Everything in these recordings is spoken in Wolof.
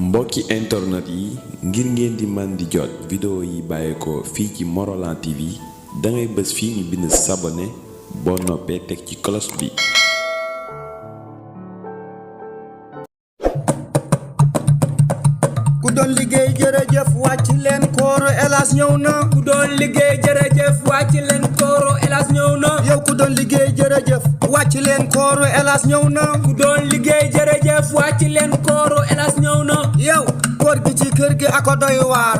mbokki internet yi ngir ngeen di man di jot vidéo yi bàyyeekoo fii ci Morolan TV dangay bës fii ñu bind s'abonné boo noppee teg ci cloche bi. ku doon liggéey jërëjëf wàcc leen kooro Elhadj ñëw na. ku doon liggéey jërëjëf wàcc leen kooro Elhadj ñëw na. yow ku doon liggéey jërëjëf wàcc leen kooro Elhadj ñëw na. ku doon liggéey jërëjëf wàcc leen kooro Elhadj ñëw na. yow koor gi ci kër gi ako doy waar.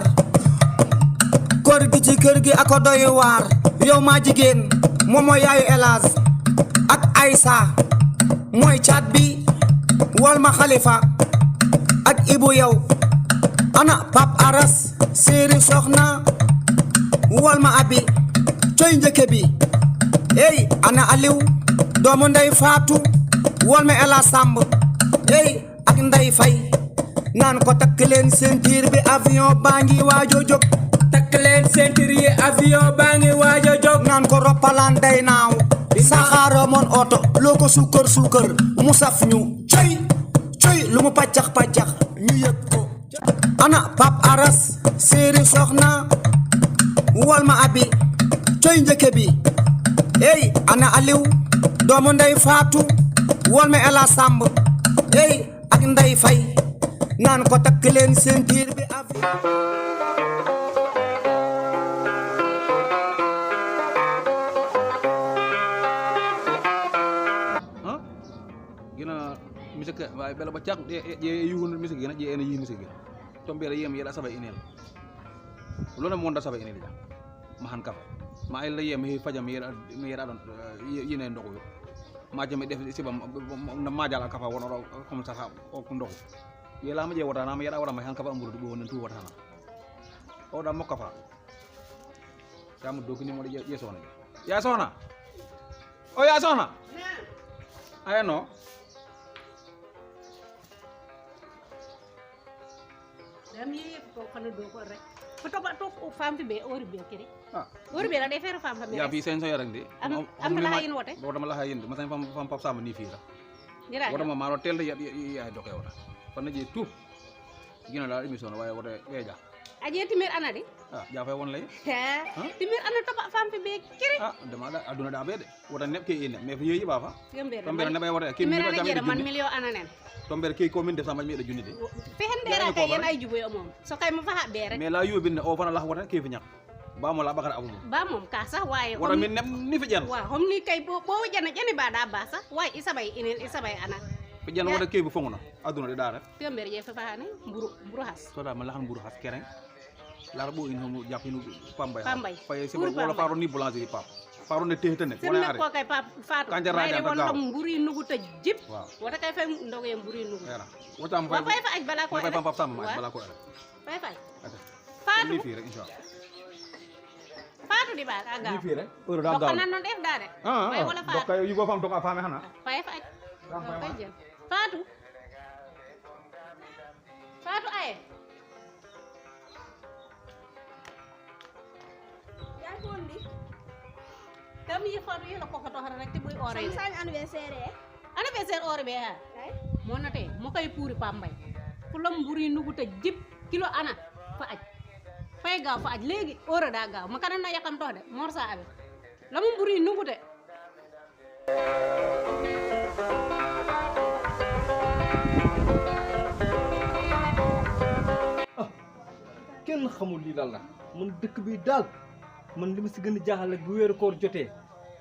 koor gi ci kër gi ako doy waar. yow maa jigéen moom mooy yaayu Elhadj ak Aïssa mooy caat bi wal ma Khalifa ak Ibou yow. ana Pape Aras séeri soxna wal ma abi coy njëkke bi ey ana Aliou doomu ndey Fatou wal ma Ela Samb ey ak Ndey Fay naan ko takk leen ceinture bi avion baa ngi waajo jóg. takk leen ceinture yi avion baa ngi waajo jóg. naan ko roppalaan day naaw saxaara moon oto loo ko suukar suukar mu saf ñu coy coy lu mu pàccax pàccax ñu yëg ko. ana Pape Aras séeri soxna wal ma abi coy njëkke bi ey ana Aliou doomu ndey Fatou wal ma Ela Samb ey ak Ndey Fay naan ko takk leen ceinture bi avion. gina misike way bela ba cak je yuhun misike gina je ene yi misike tombere yem yela saba inel lona monda saba inel ja mahan kafa ma ay la yem he fajam yela mi yela don yene ndoko ma jame def sibam na majala kafa wono comme ça o ko ndoko yela ma je wotana ma yela wara ma han kafa amburu do wonen tu wotana o da mokka fa jamu do ni mo je sona ya sona o ya sona aya no dam yep ko xana do ko rek ko toba tok fam fi be ori be kiri ori be la day fer fam fam ya fi sen so yarang de am la hayin wote do dama la hayin ma sen fam pap sama ni fi la dira wada ma maro tel ya do ke wada kon na je tout gina la émission waye wada beja aje timir ana de ja fay won lay timir ana toba fam fi be kiri dama da aduna da be de wada nepp ke ene mais fi yeyi ba fa gambe tombere na bay wada ke mi timir do ana tammi jere man million ana nen tombere ke ko min de sama mi da junni de fehen dera kay yen ay juboy mom so kay ma fa be rek mais la yobine o fana la wada ke fi ñak ba mo la bakara abu ba mom ka sax waye wada min nepp ni fi jan wa hom ni kay bo jana jani ba da ba sax waye isabay inel isabay ana fi jan wada ke bu fonguna aduna de dara gambe je fa fa ne mburu has so da ma la xam mburu has kereng la bo in homo jappinu pambay Pambay. fay ci wala faro ni boulangerie pap faro ne tehete ne sen ko kay pap fatou Kanjar raja won gaaw. xam mburi nugu te jip Waaw. wata kay fay ndogo mburi nugu era wotam wa fay fa aj bala ko fay pam sam ma bala ko era fay fay ata fatou ni fi rek inshallah fatou di ba aga ni fi rek euro da ko gaaw nan non def da de way wala donc fatou yu go fam tok afame xana fay fa aj fay jël fatou fatou ay ya ko ndi tam yi fatou yi la ko ko to rek te buy ore Sang anniversaire ore be ha mo nate mo kay puri pambay fulam mburi nugu te jip kilo ana fa aj fay gaaw fa aj legi ore da gaaw makana na yakam to de morsa abe lamu mburi nugu te kenn xamul lii lan la man dëkk bi daal man li ma si gën a jaaxal ak bu weeru koor jotee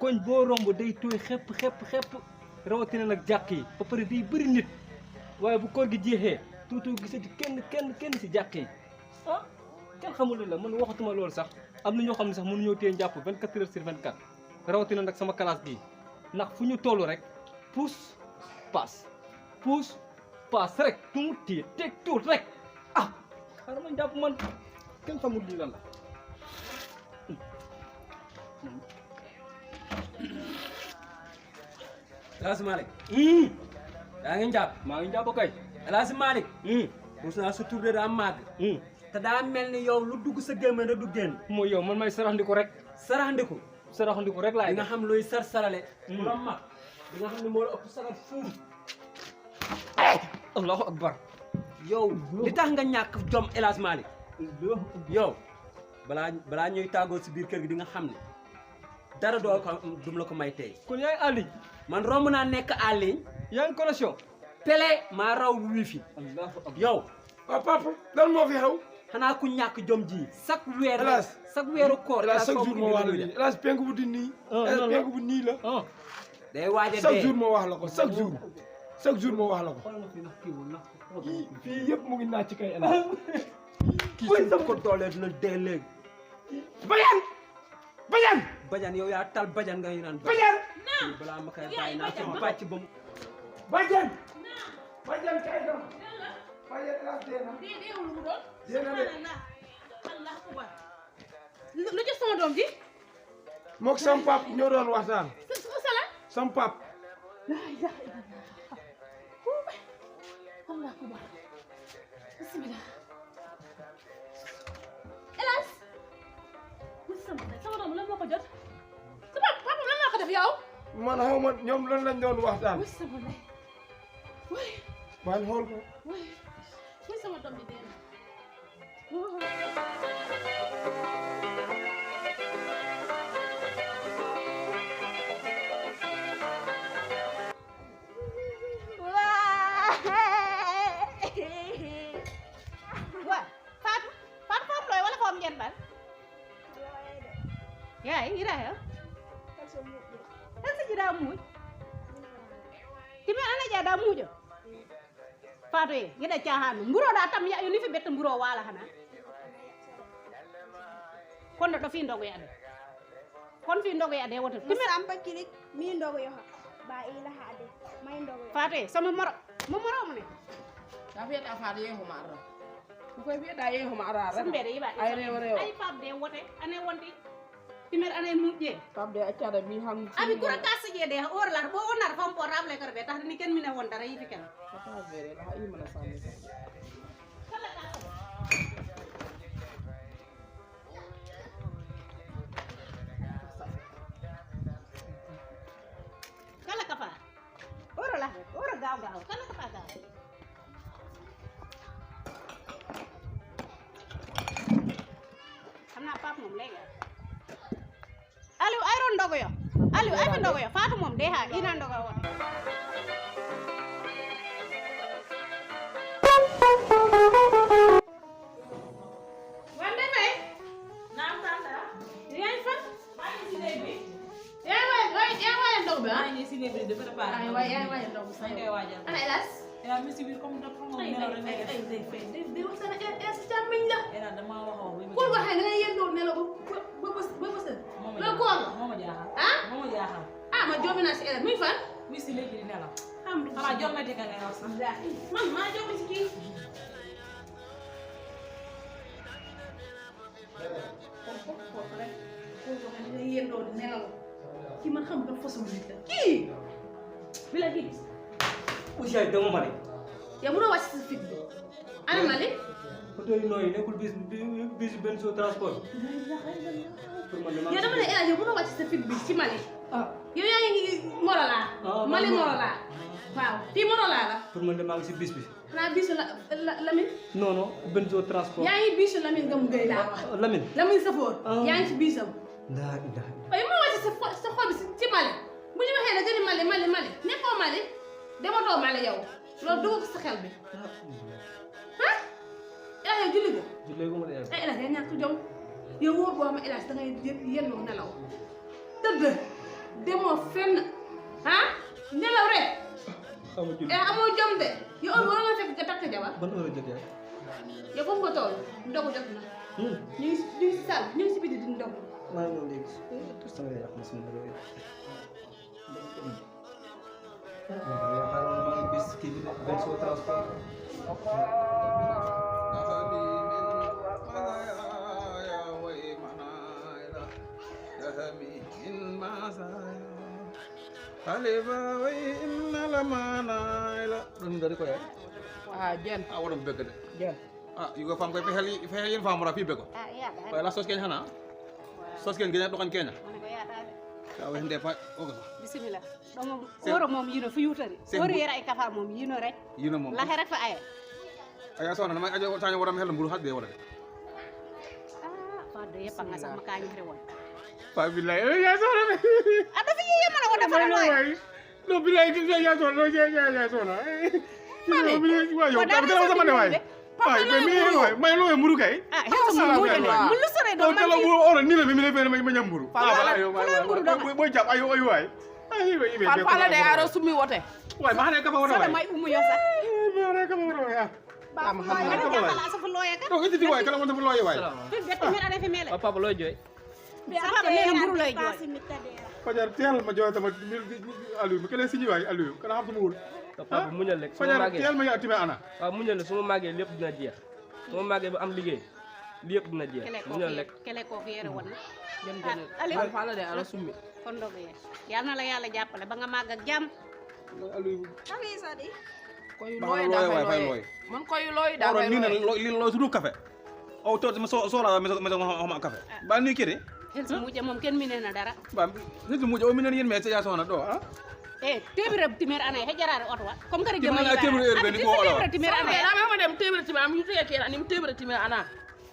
koñ boo romb day tooy xepp rawatina nag jàkk yi ba pare day bëri nit waaye bu koor gi jeexee tuuti gisati kenn si jàkk yi kenn xamul lii la man waxatuma loolu sax am na ñoo xam ne sax mënuñoo téye njàpp 24 heures sur 24 rawatina nag sama classe gi ndax fu ñu toll rek pousse passe rek tu mu téye teg tuut rek xaaral ma njàpp man kenn xamul lii lan la Elhadj Malick yaa ngi njàpp maa ngi njàpp kay Elhadj Malick mos naa sa tur de daa màgg te daa mel ni yow lu dugg sa gémmiñ rek du génn mooy yow man may saraxndiku rek saraxndiku saraxndiku rek laay di nga xam luy sar-sarale Hmm. lu la mag di nga xam ne moo la ëpp sagal fuuf allahu akbar yow li tax nga ñàkk jom El Hadj Malick yow balaa ñuy tàggoo si biir kër gi di nga xam ne dara doo ko dum la ko may tey kon yaay en ligne man romb naa nekk en ligne yaa ngi connexion télé maa raw wifi allahu akbar yow waaw papa lan moo fi xew xanaa ku ñàkk jom ji chaque weer El Hadj chaque weeru koor El Hadj chaque jour moo wax la nii El Hadj penku bu di nii penku bu nii la day waaj a chaque dee jour moo wax la ko chaque jour moo wax la ko fii yëpp mu ngi naaj ci kay El Hadj kii su ko doolee dina dee léegi Badiane yow yaa tal Badiane ngay naan Badiane balaa ma koy bàyyi naa ko bàcc ba mu Badiane kay doon Badiane El Hadj dee na dee na de Allah akbar lu ci sama doom ji mook sam pap ñoo doon waxtaan sala sam pap la ilaha illallah Allah akbar bismillah Elas sama doom lan moo ko jot sama papa lan la ko def yow man xaw ma ñoom lan lañ doon waxtaan sama lay way man xool ko way sama doom ji dee na yaay ira ya kan sa jida muj timi ana jada mujo fato ye yeda caahan mburo da tam ya yo ni fi bet mburo wala hana kon do fi ndogo ya de kon fi ndogo ya de woto timi sampa kilik mi ndogo yo ba ila hade may ndogo fato ye sama moro mo ne ta fiya ta faade ye huma ara ko fiya da ye huma ara mbere yiba ay rew ay pap de wote ane wonti timer ane mujje pap de accada mi ham abi kura kasije de or la bo onar fam portable kar be tax ni ken mi ne won dara yifi ken ta vere la ay mana sami kala kafa ora gaw kala kafa gaw xamna pap mom legi Aliou ay ron ndogo yo Aliou ay fi ndogo yo Fatou moom dee ha ina ndogo woon wande may naam tanta yaa ngi fan maa ngi si néeg bi yaa waay ndogo bi ay ni si ne bi de préparer ay waay ndogo sa ngay waajal ana Elas era mi si biir comme dafa mo nelaw rek ay day wax sana Elas jàmmiñ la era dama waxo pour waxee nga ne yendoo nelaw ba loolu góor la moo ma jaaxal ah moo ma jaaxal ah ma joomi naa si Elas muy fan mi si léegi di nelaw xam xanaa jommati ka ngay wax sax man maa joomi si kii foofu rek foofu xam ne yendoo nelaw kii man xam ban façon nit la kii bi la kii Ousseyn dama ma ne yow mënoo wàcc si fit bi ana Mali oto yi nooyi nekkul bis benn soo transport pour man yow dama ne El Hadj yow mënoo wàcc sa fit bi ci Mali yow yaa ngi Morola Mali Morola waaw fii Morola la pour man de maa ngi si bis bi xanaa bisu Lamine non non benn soo transport yaa ngi bisu Lamine nga mu gëy laa wax Lamine Lamine Safoor yaa ngi si bisam laa ilaha waaye mënoo wàcc sa xol bi ci Mali bu ñu waxee ne gën Mali nekkoo Mali dematoo Mali yow loolu dugg sa xel bi ah El Hadj yow julli nga jullee ko ma de ay El Hadj yaa ñàkk jom yow wóor boo xam ne El Hadj da ngay yendoo nelaw tëdd demoo fenn ah nelaw rek xama julli amoo jom de yow heure boo ma fekk nga takk jabar ban heure jot yaa yow foofu nga toll ndogu jot na ñu ngi si salle ñu ngi si biti di ndogu maa ngi noonu léegi tout sama yàq na sama dara yaakaaroon maa ngi bis kii bi de benn soo transport Haliba way inna la manayla dum dari ko ya ah jen waram begg de jen yugo fam koy fexel yen fam ra fi bego ah iya kan way la sos ken hana sos ken genya dokan kenya mana ko yaata ka way nde fa ogo bismillah do mom oro mom yino fu yutari oro yera ay kafar mom yino rek yino mom la rek fa ay aya soxna dama ajo sañu waram xel mburu xat de wala fa de pa nga sax ma kañ xewon fa billahi ya soxna ada fi yeye mala wona fa loy no billahi ya soxna ya soxna Mane. wa yo tam dama sama ne way way be mi way may loy mburu kay ah xel sa mu de mu lu sore do man ko ora ni la mi le ben ma ñam mburu boy jàpp ay way ay way be Fan fala de aro sumi wote. way ma xane ka fa wara sa way may umu yo sax ma xane ka fa wara way Bam xam ana na. jàppal sa fa loy ka do ko ti way kala mo dafa loy way fi bet mi ada fi mele papa looy jooy sa papa neena mburu lay joy fajar teel ma joy tama Aliou mi kele siñi way Aliou kana xam sama wul te papa muñal rek su ma fajar màggee teel ma ya time ana waaw muñal rek su ma màggee lépp dina jeex su ma màggee ba am liggéey lépp dina jeex muñal rek kele ko fi yere won Jëm jëm. Aliou Fan fala de aro sumi. kon dogu ye yal na la yàlla jàppale ba nga màgg ak jàmm Aliou Koy Ba loy loy da way, fay fay loy. loy. Man koy loy da ora fay ni na loy. li lo su café o to ma so la ma ma café ba ni kede xel sa mujj moom kenn mi nee na dara ba nit mu jo mi nen yeen me ya soxna do ah téeméer timéer ana he jaraare oto wa comme que rek Timéer ana téeméer heure be ni ko olo. timéer ana Ana ma dem temere timi am yute ke ani temere timi ana.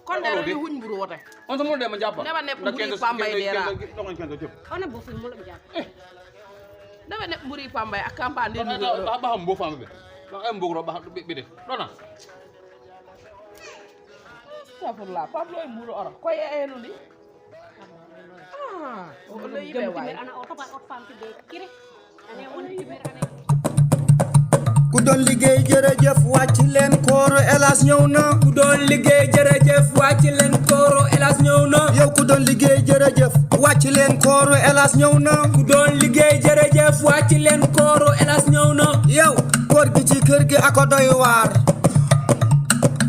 Kon de ri huñ mburu wote. on mo dem jappa Dama nepp mburu Pambay dera. no ngon kendo jop ona bo fu mu la jàpp Dafa ne mburi Pambay ak campagne de ba ba xam bo fam be ba am bogro ba be de dona Astagfirullah. Pap loy mburu oro. Koy e no di. Ah, o lo yibe way. timéer ana oto ba oto fam ci de kire ane won timéer ana ku doon liggéey jërëjëf wàcc leen kooro Elas ñëw na ku doon liggéey jërëjëf wàcc leen kooro Elas ñëw na yow ku doon liggéey jërëjëf wàcc leen kooro Elas ñëw na ku doon liggéey jërëjëf wàcc leen kooro Elas ñëw na yow koor gi ci kër gi ako doy waar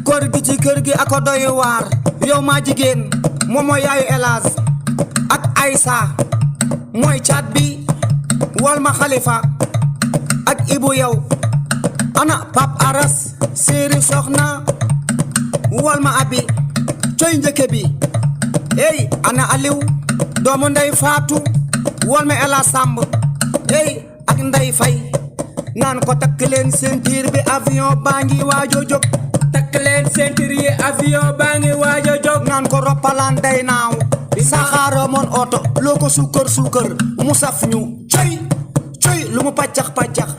koor gi ci kër gi ako doy waar yow maa jigéen moom mooy yaayu Elas ak Aïssa mooy caat bi wal ma Khalifa ak Ibu yow ana Pap Aras séeri soxna wal ma abi coy njëkke bi ey ana Aliou doomu ndey Faatu wal ma Elas Samb ey ak Ndey Fay naan ko takk leen ceinture bi avion baa ngi waajo jóg takk leen ceinture yi avion baa ngi waajo jóg naan ko roppalaan day naaw saxaara moon oto loo ko suukar suukar mu saf ñu coy coy lu mu pàccax pàccax